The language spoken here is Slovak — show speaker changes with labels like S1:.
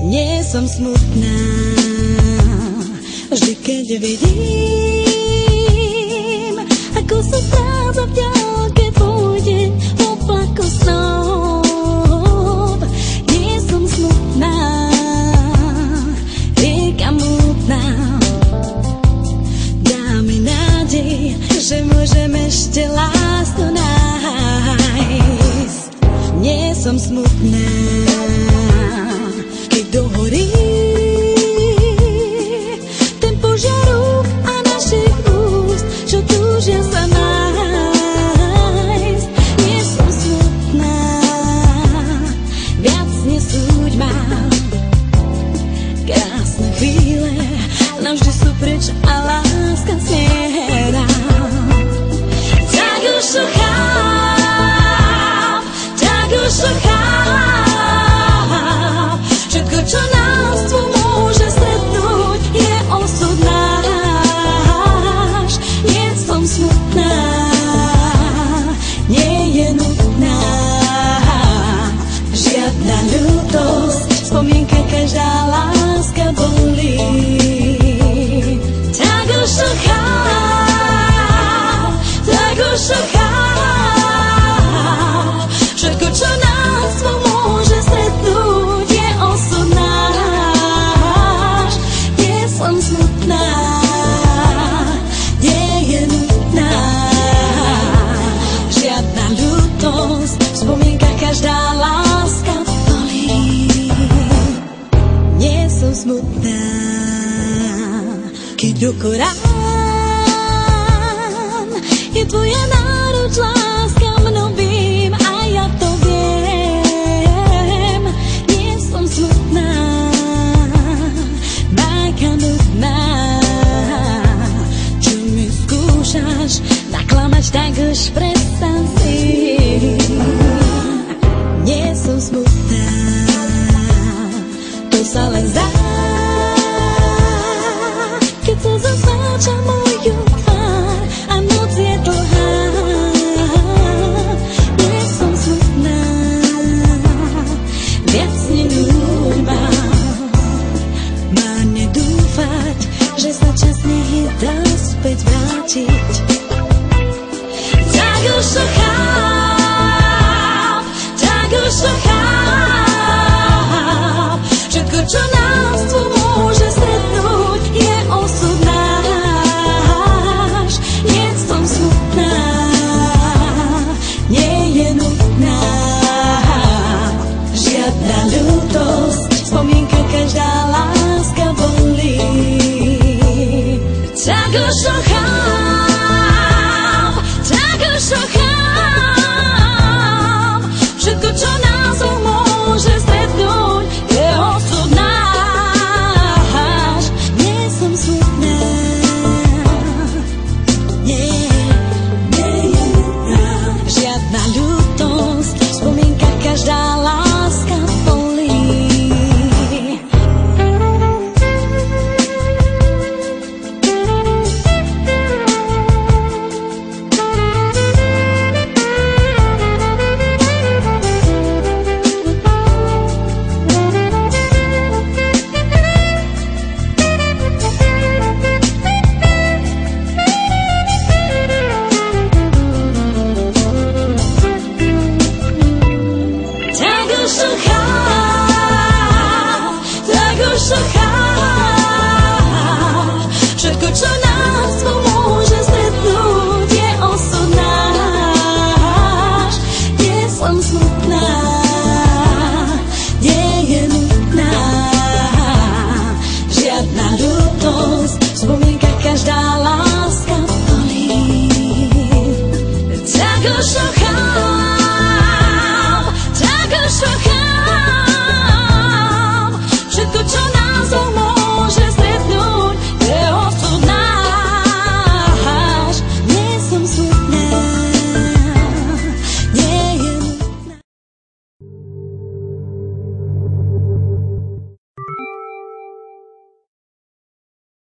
S1: Nie som smutná, vždy keď vidím, ako sa stráca v ďalke tvoj deň, oblako snov. Nie som smutná, rieka mútna, dá mi nádej, že môžem ešte lásku nájsť. Nie som smutná, keď dohorí ten požiar a našich úst, čo túžia sa nájsť. Nie som smutná, viac nesúď ma. Krásne chvíle navždy sú preč a láska smiera. Tak už to cháp, tak už to cháp. Všetko, čo nás tu môže stretnúť, je osud náš. Nie som smutná, nie je nutná žiadna ľútosť, spomienka každá láska bolí. Tak už to cháp, tak už to cháp. Všetko, čo nás tu môže stretnúť, je osud náš. Nie som smutná, nie je nutná žiadna ľútosť, spomienka každá láska bolí. Nie som smutná, keď oko rán je tvoja náruč, láska mnou vím a ja to viem. Nie som smutná, bájka nutná, čo mi skúšaš naklamať, tak už prestaň si. Nie som smutná, to sa len zdá.